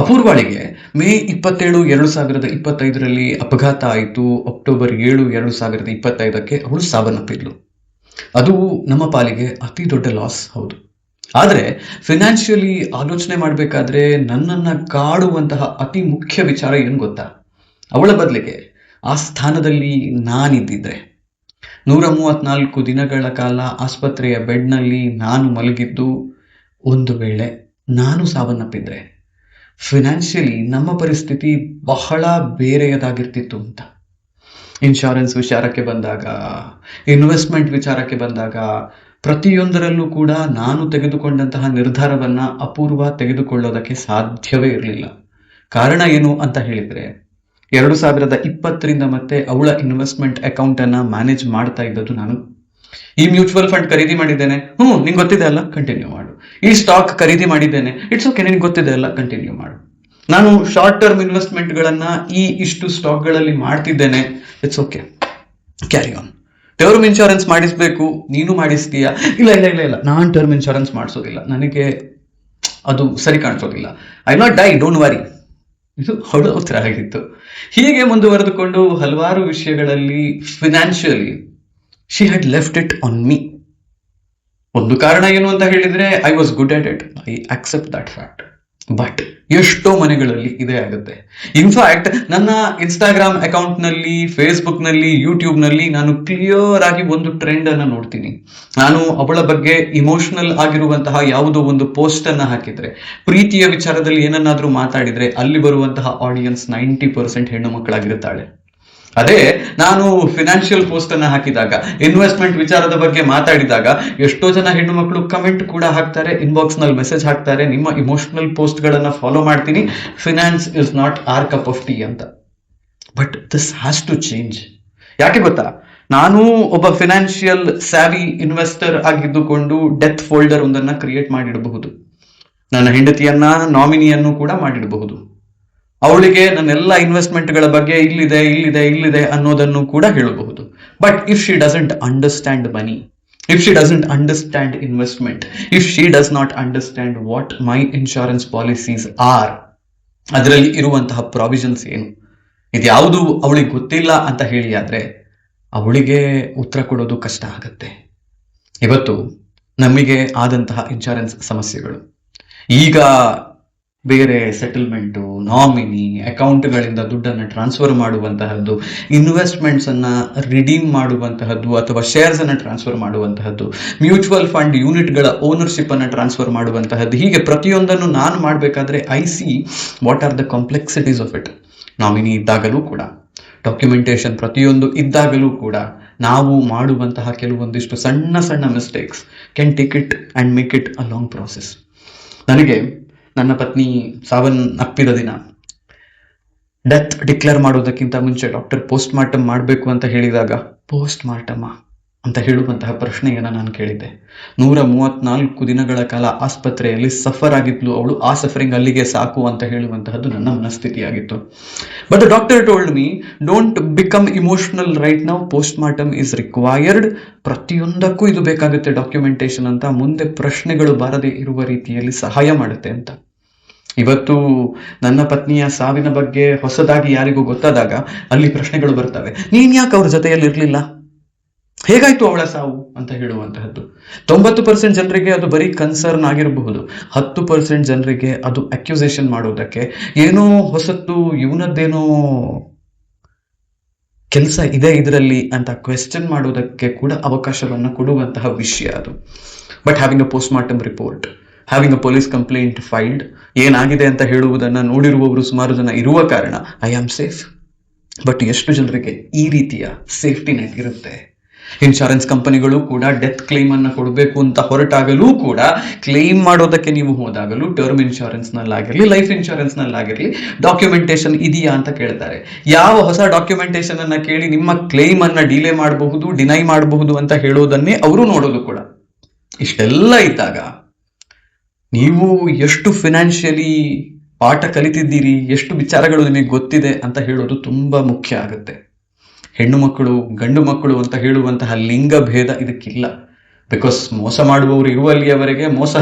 ಅಪೂರ್ವಾಳಿಗೆ ಮೇ 27, 2025ರಲ್ಲಿ ಅಪಘಾತ ಆಯಿತು. ಅಕ್ಟೋಬರ್ 7, 2025ಕ್ಕೆ ಅವಳು ಸಾವನ್ನಪ್ಪಿದ್ಲು. ಅದು ನಮ್ಮ ಪಾಲಿಗೆ ಅತಿ ದೊಡ್ಡ ಲಾಸ್, ಹೌದು. ಆದರೆ ಫಿನಾನ್ಷಿಯಲಿ ಆಲೋಚನೆ ಮಾಡಬೇಕಾದ್ರೆ ನನ್ನನ್ನು ಕಾಡುವಂತಹ ಅತಿ ಮುಖ್ಯ ವಿಚಾರ ಏನು ಗೊತ್ತಾ? ಅವಳ ಬದಲಿಗೆ ಆ ಸ್ಥಾನದಲ್ಲಿ ನಾನಿದ್ದಿದ್ರೆ, 134 ದಿನಗಳ ಕಾಲ ಆಸ್ಪತ್ರೆಯ ಬೆಡ್ನಲ್ಲಿ ನಾನು ಮಲಗಿದ್ದು, ಒಂದು ವೇಳೆ ನಾನು ಸಾವನ್ನಪ್ಪಿದ್ರೆ ಫಿನಾನ್ಷಿಯಲಿ ನಮ್ಮ ಪರಿಸ್ಥಿತಿ ಬಹಳ ಬೇರೆಯದಾಗಿರ್ತಿತ್ತು ಅಂತ. ಇನ್ಶೂರೆನ್ಸ್ ವಿಚಾರಕ್ಕೆ ಬಂದಾಗ, ಇನ್ವೆಸ್ಟ್ಮೆಂಟ್ ವಿಚಾರಕ್ಕೆ ಬಂದಾಗ, ಪ್ರತಿಯೊಂದರಲ್ಲೂ ಕೂಡ ನಾನು ತೆಗೆದುಕೊಂಡಂತಹ ನಿರ್ಧಾರವನ್ನ ಅಪೂರ್ವ ತೆಗೆದುಕೊಳ್ಳೋದಕ್ಕೆ ಸಾಧ್ಯವೇ ಇರಲಿಲ್ಲ. ಕಾರಣ ಏನು ಅಂತ ಹೇಳಿದ್ರೆ, 2020ರಿಂದ ಮತ್ತೆ ಅವಳ ಇನ್ವೆಸ್ಟ್ಮೆಂಟ್ ಅಕೌಂಟ್ ಅನ್ನ ಮ್ಯಾನೇಜ್ ಮಾಡ್ತಾ ಇದ್ದದ್ದು ನಾನು. ಈ ಮ್ಯೂಚುವಲ್ ಫಂಡ್ ಖರೀದಿ ಮಾಡಿದ್ದೇನೆ, ನಿಂಗೆ ಗೊತ್ತಿದೆ ಅಲ್ಲ, ಕಂಟಿನ್ಯೂ ಮಾಡು. ಈ ಸ್ಟಾಕ್ ಖರೀದಿ ಮಾಡಿದ್ದೇನೆ, ಇಟ್ಸ್ ಓಕೆ, ನಿನ್ಗೆ ಗೊತ್ತಿದೆ ಅಲ್ಲ, ಕಂಟಿನ್ಯೂ ಮಾಡು. ನಾನು ಶಾರ್ಟ್ ಟರ್ಮ್ ಇನ್ವೆಸ್ಟ್ಮೆಂಟ್ ಗಳನ್ನ ಇಷ್ಟು ಸ್ಟಾಕ್ ಗಳಲ್ಲಿ ಮಾಡ್ತಿದ್ದೇನೆ, it's okay, carry on. Term insurance ಮಾಡಿಸ್ಬೇಕು, ನೀನು ಮಾಡಿಸ್ತೀಯಾ? ಇಲ್ಲ ಇಲ್ಲ ಇಲ್ಲ ಇಲ್ಲ, ನಾನು ಟರ್ಮ್ ಇನ್ಶೂರೆನ್ಸ್ ಮಾಡಿಸೋದಿಲ್ಲ, ನನಗೆ ಅದು ಸರಿ ಕಾಣಿಸೋದಿಲ್ಲ. I not die, don't worry. ಇದು ಅವಳ ಉತ್ತರ ಆಗಿತ್ತು. ಹೀಗೆ ಮುಂದುವರೆದುಕೊಂಡು ಹಲವಾರು ವಿಷಯಗಳಲ್ಲಿ financially she had left it on me. ಒಂದು ಕಾರಣ ಏನು ಅಂತ ಹೇಳಿದ್ರೆ, I was good at it, I accept that fact. But ಎಷ್ಟೋ ಮನೆಗಳಲ್ಲಿ ಇದೇ ಆಗುತ್ತೆ. ಇನ್ಫ್ಯಾಕ್ಟ್ ನನ್ನ ಇನ್ಸ್ಟಾಗ್ರಾಮ್ ಅಕೌಂಟ್ ನಲ್ಲಿ, ಫೇಸ್ಬುಕ್ ನಲ್ಲಿ, ಯೂಟ್ಯೂಬ್ ನಲ್ಲಿ ನಾನು ಕ್ಲಿಯರ್ ಆಗಿ ಒಂದು ಟ್ರೆಂಡ್ ಅನ್ನ ನೋಡ್ತೀನಿ. ನಾನು ಅವಳ ಬಗ್ಗೆ ಇಮೋಷನಲ್ ಆಗಿರುವಂತಹ ಯಾವುದೋ ಒಂದು ಪೋಸ್ಟ್ ಅನ್ನ ಹಾಕಿದ್ರೆ, ಪ್ರೀತಿಯ ವಿಚಾರದಲ್ಲಿ ಏನನ್ನಾದ್ರೂ ಮಾತಾಡಿದ್ರೆ, ಅಲ್ಲಿ ಬರುವಂತಹ ಆಡಿಯನ್ಸ್ 90% ಹೆಣ್ಣು ಮಕ್ಕಳಾಗಿರುತ್ತಾಳೆ. ಅದೇ ನಾನು ಫಿನಾನ್ಷಿಯಲ್ ಪೋಸ್ಟ್ ಅನ್ನ ಹಾಕಿದಾಗ, ಇನ್ವೆಸ್ಟ್ಮೆಂಟ್ ವಿಚಾರದ ಬಗ್ಗೆ ಮಾತಾಡಿದಾಗ, ಎಷ್ಟೋ ಜನ ಹೆಣ್ಣು ಮಕ್ಕಳು ಕಮೆಂಟ್ ಕೂಡ ಹಾಕ್ತಾರೆ, ಇನ್ಬಾಕ್ಸ್ ನಲ್ಲಿ ಮೆಸೇಜ್ ಹಾಕ್ತಾರೆ, ನಿಮ್ಮ ಇಮೋಷನಲ್ ಪೋಸ್ಟ್ ಗಳನ್ನ ಫಾಲೋ ಮಾಡ್ತೀನಿ, finance is not our cup of tea ಅಂತ. But this has to change. ಯಾಕೆ ಗೊತ್ತಾ? ನಾನು ಒಬ್ಬ ಫಿನಾನ್ಷಿಯಲ್ ಸ್ಯಾವಿ ಇನ್ವೆಸ್ಟರ್ ಆಗಿದ್ದುಕೊಂಡು ಡೆತ್ ಫೋಲ್ಡರ್ ಒಂದನ್ನ ಕ್ರಿಯೇಟ್ ಮಾಡಿಡಬಹುದು. ನನ್ನ ಹೆಂಡತಿಯನ್ನ ನಾಮಿನಿಯನ್ನು ಕೂಡ ಮಾಡಿಡಬಹುದು. ಅವಳಿಗೆ ನನ್ನೆಲ್ಲ ಇನ್ವೆಸ್ಟ್ಮೆಂಟ್ಗಳ ಬಗ್ಗೆ ಇಲ್ಲಿದೆ ಇಲ್ಲಿದೆ ಇಲ್ಲಿದೆ ಅನ್ನೋದನ್ನು ಕೂಡ ಹೇಳಬಹುದು. But if she doesn't understand money, if she doesn't understand investment, if she does not understand what my insurance policies R, ಅದರಲ್ಲಿ ಇರುವಂತಹ ಪ್ರಾವಿಷನ್ಸ್ ಏನು, ಇದ್ಯಾವುದು ಅವಳಿಗೆ ಗೊತ್ತಿಲ್ಲ ಅಂತ ಹೇಳಿ ಆದ್ರೆ ಅವಳಿಗೆ ಉತ್ತರ ಕೊಡೋದು ಕಷ್ಟ ಆಗತ್ತೆ. ಇವತ್ತು ನಮಗೆ ಆದಂತಹ ಇನ್ಶೂರೆನ್ಸ್ ಸಮಸ್ಯೆಗಳು, ಈಗ ಬೇರೆ ಸೆಟಲ್ಮೆಂಟು, ನಾಮಿನಿ, ಅಕೌಂಟ್ಗಳಿಂದ ದುಡ್ಡನ್ನು ಟ್ರಾನ್ಸ್ಫರ್ ಮಾಡುವಂತಹದ್ದು, ಇನ್ವೆಸ್ಟ್ಮೆಂಟ್ಸ್ ಅನ್ನ ರಿಡೀಮ್ ಮಾಡುವಂತಹದ್ದು ಅಥವಾ ಶೇರ್ಸ್ ಅನ್ನ ಟ್ರಾನ್ಸ್ಫರ್ ಮಾಡುವಂತಹದ್ದು, ಮ್ಯೂಚುವಲ್ ಫಂಡ್ ಯೂನಿಟ್ಗಳ ಓನರ್ಶಿಪ್ ಅನ್ನ ಟ್ರಾನ್ಸ್ಫರ್ ಮಾಡುವಂತಹದ್ದು, ಹೀಗೆ ಪ್ರತಿಯೊಂದನ್ನು ನಾನು ಮಾಡಬೇಕಾದ್ರೆ I see what are the complexities of it. Nominee ಇದ್ದಾಗಲೂ ಕೂಡ, ಡಾಕ್ಯುಮೆಂಟೇಶನ್ ಪ್ರತಿಯೊಂದು ಇದ್ದಾಗಲೂ ಕೂಡ ನಾವು ಮಾಡುವಂತಹ ಕೆಲವೊಂದಿಷ್ಟು ಸಣ್ಣ ಸಣ್ಣ mistakes can take it and make it a long process. ನನಗೆ ನನ್ನ ಪತ್ನಿ ಸಾವನ್ನಪ್ಪಿದ ದಿನ ಡೆತ್ ಡಿಕ್ಲೇರ್ ಮಾಡೋದಕ್ಕಿಂತ ಮುಂಚೆ ಡಾಕ್ಟರ್ ಪೋಸ್ಟ್ ಮಾರ್ಟಮ್ ಮಾಡಬೇಕು ಅಂತ ಹೇಳಿದಾಗ, ಪೋಸ್ಟ್ ಮಾರ್ಟಮ್ ಅಂತ ಹೇಳುವಂತಹ ಪ್ರಶ್ನೆಯನ್ನು ನಾನು ಕೇಳಿದ್ದೆ. 134 ದಿನಗಳ ಕಾಲ ಆಸ್ಪತ್ರೆಯಲ್ಲಿ ಸಫರ್ ಆಗಿದ್ಲು ಅವಳು. ಆ ಸಫರಿಂಗ್ ಅಲ್ಲಿಗೆ ಸಾಕು ಅಂತ ಹೇಳುವಂತಹದ್ದು ನನ್ನ ಮನಸ್ಥಿತಿಯಾಗಿತ್ತು. But doctor told me, don't become emotional right now, post mortem is required. ಪ್ರತಿಯೊಂದಕ್ಕೂ ಇದು ಬೇಕಾಗುತ್ತೆ ಡಾಕ್ಯುಮೆಂಟೇಶನ್ ಅಂತ, ಮುಂದೆ ಪ್ರಶ್ನೆಗಳು ಬಾರದೆ ಇರುವ ರೀತಿಯಲ್ಲಿ ಸಹಾಯ ಮಾಡುತ್ತೆ ಅಂತ. ಇವತ್ತು ನನ್ನ ಪತ್ನಿಯ ಸಾವಿನ ಬಗ್ಗೆ ಹೊಸದಾಗಿ ಯಾರಿಗೂ ಗೊತ್ತಾದಾಗ ಅಲ್ಲಿ ಪ್ರಶ್ನೆಗಳು ಬರ್ತವೆ. ನೀನ್ ಯಾಕೆ ಅವ್ರ ಜೊತೆಯಲ್ಲಿ ಇರ್ಲಿಲ್ಲ, ಹೇಗಾಯ್ತು ಅವಳ ಸಾವು ಅಂತ ಹೇಳುವಂತಹದ್ದು. 90% ಜನರಿಗೆ ಅದು ಬರೀ ಕನ್ಸರ್ನ್ ಆಗಿರಬಹುದು, 10% ಜನರಿಗೆ ಅದು ಅಕ್ಯುಸೇಷನ್ ಮಾಡೋದಕ್ಕೆ, ಏನೋ ಹೊಸತ್ತು, ಇವನದ್ದೇನೋ ಕೆಲಸ ಇದೆ ಇದರಲ್ಲಿ ಅಂತ ಕ್ವೆಶ್ಚನ್ ಮಾಡೋದಕ್ಕೆ ಕೂಡ ಅವಕಾಶವನ್ನು ಕೊಡುವಂತಹ ವಿಷಯ ಅದು. But having a post mortem report, having a police complaint filed, ಏನಾಗಿದೆ ಅಂತ ಹೇಳುವುದನ್ನ ನೋಡಿರುವವರು ಸುಮಾರು ಜನ ಇರುವ ಕಾರಣ ಐ ಆಮ್ ಸೇಫ್. ಬಟ್ ಎಷ್ಟು ಜನರಿಗೆ ಈ ರೀತಿಯ ಸೇಫ್ಟಿ ನೆಟ್ ಇರುತ್ತೆ? ಇನ್ಶೂರೆನ್ಸ್ ಕಂಪನಿಗಳು ಕೂಡ ಡೆತ್ ಕ್ಲೈಮ್ ಅನ್ನ ಕೊಡಬೇಕು ಅಂತ ಹೊರಟಾಗಲೂ ಕೂಡ, ಕ್ಲೈಮ್ ಮಾಡೋದಕ್ಕೆ ನೀವು ಹೋದಾಗಲೂ ಟರ್ಮ್ ಇನ್ಶೂರೆನ್ಸ್ ನಲ್ಲಾಗಿರ್ಲಿ, ಲೈಫ್ ಇನ್ಶೂರೆನ್ಸ್ ನಲ್ಲಾಗಿರ್ಲಿ, ಡಾಕ್ಯುಮೆಂಟೇಶನ್ ಇದೆಯಾ ಅಂತ ಕೇಳ್ತಾರೆ. ಯಾವ ಹೊಸ ಡಾಕ್ಯುಮೆಂಟೇಶನ್ ಅನ್ನ ಕೇಳಿ ನಿಮ್ಮ ಕ್ಲೈಮ್ ಅನ್ನ ಡಿಲೇ ಮಾಡಬಹುದು, ಡಿನೈ ಮಾಡಬಹುದು ಅಂತ ಹೇಳೋದನ್ನೇ ಅವರು ನೋಡೋದು ಕೂಡ. ಇಷ್ಟೆಲ್ಲ ಇದ್ದಾಗ ನೀವು ಎಷ್ಟು ಫಿನಾನ್ಷಿಯಲಿ ಪಾಠ ಕಲಿತಿದ್ದೀರಿ, ಎಷ್ಟು ವಿಚಾರಗಳು ನಿಮಗೆ ಗೊತ್ತಿದೆ ಅಂತ ಹೇಳೋದು ತುಂಬಾ ಮುಖ್ಯ ಆಗುತ್ತೆ. ಹೆಣ್ಣು ಮಕ್ಕಳು, ಗಂಡು ಮಕ್ಕಳು ಅಂತ ಹೇಳುವಂತಹ ಲಿಂಗ ಭೇದ ಇದಕ್ಕಿಲ್ಲ. ಬಿಕಾಸ್ ಮೋಸ ಮಾಡುವವರು ಇರುವಲ್ಲಿಯವರೆಗೆ ಮೋಸ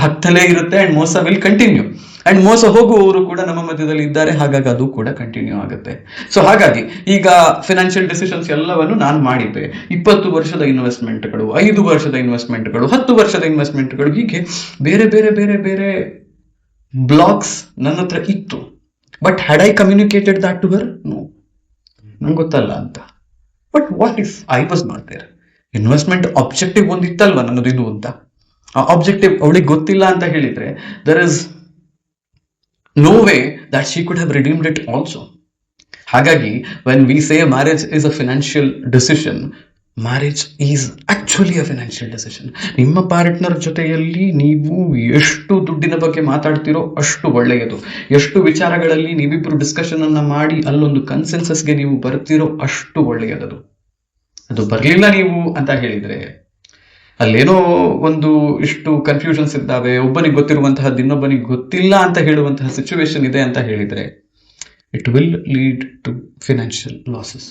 ಆಗ್ತಲೇ ಇರುತ್ತೆ ಅಂಡ್ ಮೋಸ ವಿಲ್ ಕಂಟಿನ್ಯೂ. ಅಂಡ್ ಮೋಸ ಹೋಗುವವರು ಕೂಡ ನಮ್ಮ ಮಧ್ಯದಲ್ಲಿ ಇದ್ದಾರೆ, ಹಾಗಾಗಿ ಅದು ಕೂಡ ಕಂಟಿನ್ಯೂ ಆಗುತ್ತೆ. ಸೊ ಹಾಗಾಗಿ ಈಗ ಫಿನಾನ್ಷಿಯಲ್ ಡಿಸಿಷನ್ಸ್ ಎಲ್ಲವನ್ನು ನಾನು ಮಾಡಿದ್ದೆ. 20 ವರ್ಷದ ಇನ್ವೆಸ್ಟ್ಮೆಂಟ್ಗಳು, 5 ವರ್ಷದ ಇನ್ವೆಸ್ಟ್ಮೆಂಟ್ಗಳು, 10 ವರ್ಷದ ಇನ್ವೆಸ್ಟ್ಮೆಂಟ್ಗಳು, ಹೀಗೆ ಬೇರೆ ಬೇರೆ ಬೇರೆ ಬೇರೆ ಬ್ಲಾಗ್ಸ್ ನನ್ನ ಹತ್ರ ಇತ್ತು. But had I communicated that to her? No, ನಂಗೆ ಗೊತ್ತಲ್ಲ ಅಂತ. But what if I was not there? Investment objective ಒಂದಿತ್ತಲ್ವ ನನ್ನದು ಇದು ಅಂತ. ಆ ಆಬ್ಜೆಕ್ಟಿವ್ ಅವಳಿಗೆ ಗೊತ್ತಿಲ್ಲ ಅಂತ ಹೇಳಿದ್ರೆ there is no way that she could have redeemed it also. ಹಾಗಾಗಿ when we say marriage is a financial decision, marriage is actually a financial decision. ನಿಮ್ಮ ಪಾರ್ಟ್ನರ್ ಜೊತೆಯಲ್ಲಿ ನೀವು ಎಷ್ಟು ದುಡ್ಡಿನ ಬಗ್ಗೆ ಮಾತಾಡ್ತಿರೋ ಅಷ್ಟು ಒಳ್ಳೆಯದು. ಎಷ್ಟು ವಿಚಾರಗಳಲ್ಲಿ ನೀವಿಬ್ರು ಡಿಸ್ಕಷನ್ ಅನ್ನ ಮಾಡಿ ಅಲ್ಲೊಂದು ಕನ್ಸೆನ್ಸಸ್ಗೆ ನೀವು ಬರ್ತಿರೋ ಅಷ್ಟು ಒಳ್ಳೆಯದದು. ಅದು ಬರಲಿಲ್ಲ ನೀವು ಅಂತ ಹೇಳಿದ್ರೆ ಅಲ್ಲೇನೋ ಒಂದು ಇಷ್ಟು ಕನ್ಫ್ಯೂಷನ್ಸ್ ಇದ್ದಾವೆ, ಒಬ್ಬನಿಗೆ ಗೊತ್ತಿರುವಂತಹದ್ದು ಇನ್ನೊಬ್ಬನಿಗೆ ಗೊತ್ತಿಲ್ಲ ಅಂತ ಹೇಳುವಂತಹ ಸಿಚುವೇಶನ್ ಇದೆ ಅಂತ ಹೇಳಿದ್ರೆ it will lead to financial losses.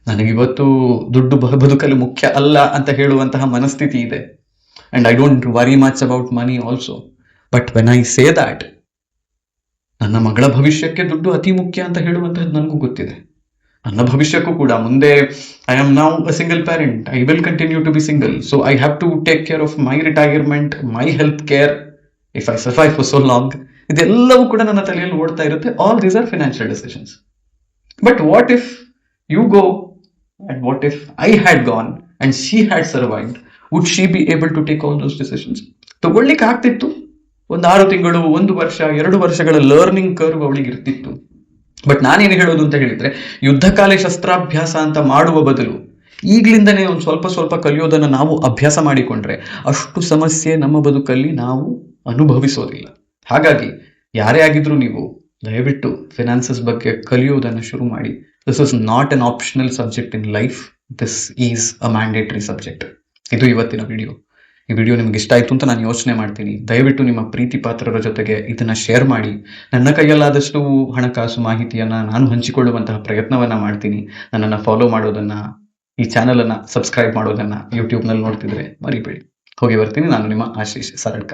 ನನಗಿವತ್ತು ದುಡ್ಡು ಬದುಕಲು ಮುಖ್ಯ ಅಲ್ಲ ಅಂತ ಹೇಳುವಂತಹ ಮನಸ್ಥಿತಿ ಇದೆ. And I don't worry much about money also. But when I say that, ನನ್ನ ಮಗಳ ಭವಿಷ್ಯಕ್ಕೆ ದುಡ್ಡು ಅತಿ ಮುಖ್ಯ ಅಂತ ಹೇಳುವಂತಹದ್ದು ನನಗೂ ಗೊತ್ತಿದೆ. ನನ್ನ ಭವಿಷ್ಯಕ್ಕೂ ಕೂಡ ಮುಂದೆ I am now a single parent, I will continue to be single. So I have to take care of my retirement, my health care if I survive for so long. ಇದೆಲ್ಲವೂ ಕೂಡ ನನ್ನ ತಲೆಯಲ್ಲಿ ಓಡ್ತಾ ಇರುತ್ತೆ. All these are financial decisions. But what if you go and what if I had gone and she had survived? Would she be able to take all those decisions? ತಗೊಳ್ಳಿಕ್ಕೆ ಆಗ್ತಿತ್ತು. 6 ತಿಂಗಳು, 1 ವರ್ಷ, 2 ವರ್ಷಗಳ ಲರ್ನಿಂಗ್ ಕರ್ವ್ ಅವಳಿಗೆ ಇರ್ತಿತ್ತು. But ನಾನೇನು ಹೇಳೋದು ಅಂತ ಹೇಳಿದ್ರೆ, ಯುದ್ಧಕಾಲ ಶಸ್ತ್ರಾಭ್ಯಾಸ ಅಂತ ಮಾಡುವ ಬದಲು ಈಗ್ಲಿಂದನೇ ಒಂದು ಸ್ವಲ್ಪ ಸ್ವಲ್ಪ ಕಲಿಯೋದನ್ನ ನಾವು ಅಭ್ಯಾಸ ಮಾಡಿಕೊಂಡ್ರೆ ಅಷ್ಟು ಸಮಸ್ಯೆ ನಮ್ಮ ಬದುಕಲ್ಲಿ ನಾವು ಅನುಭವಿಸೋದಿಲ್ಲ. ಹಾಗಾಗಿ ಯಾರೇ ಆಗಿದ್ರು ನೀವು ದಯವಿಟ್ಟು ಫಿನಾನ್ಸಸ್ ಬಗ್ಗೆ ಕಲಿಯೋದನ್ನು ಶುರು ಮಾಡಿ. This is not an optional subject in life, this is a mandatory subject. ಇದು ಇವತ್ತಿನ ವಿಡಿಯೋ. ಈ ವಿಡಿಯೋ ನಿಮ್ಗೆ ಇಷ್ಟ ಆಯ್ತು ಅಂತ ನಾನು ಯೋಚನೆ ಮಾಡ್ತೀನಿ. ದಯವಿಟ್ಟು ನಿಮ್ಮ ಪ್ರೀತಿ ಪಾತ್ರರ ಜೊತೆಗೆ ಇದನ್ನ ಶೇರ್ ಮಾಡಿ. ನನ್ನ ಕೈಯಲ್ಲಾದಷ್ಟು ಹಣಕಾಸು ಮಾಹಿತಿಯನ್ನ ನಾನು ಹಂಚಿಕೊಳ್ಳುವಂತಹ ಪ್ರಯತ್ನವನ್ನ ಮಾಡ್ತೀನಿ. ನನ್ನನ್ನು ಫಾಲೋ ಮಾಡೋದನ್ನ, ಈ ಚಾನಲ್ ಅನ್ನ ಸಬ್ಸ್ಕ್ರೈಬ್ ಮಾಡೋದನ್ನ ಯೂಟ್ಯೂಬ್ನಲ್ಲಿ ನೋಡ್ತಿದ್ರೆ ಮರಿಬೇಡಿ. ಹೋಗಿ ಬರ್ತೀನಿ. ನಾನು ನಿಮ್ಮ ಆಶೀಶ್ ಸರಡ್ಕ.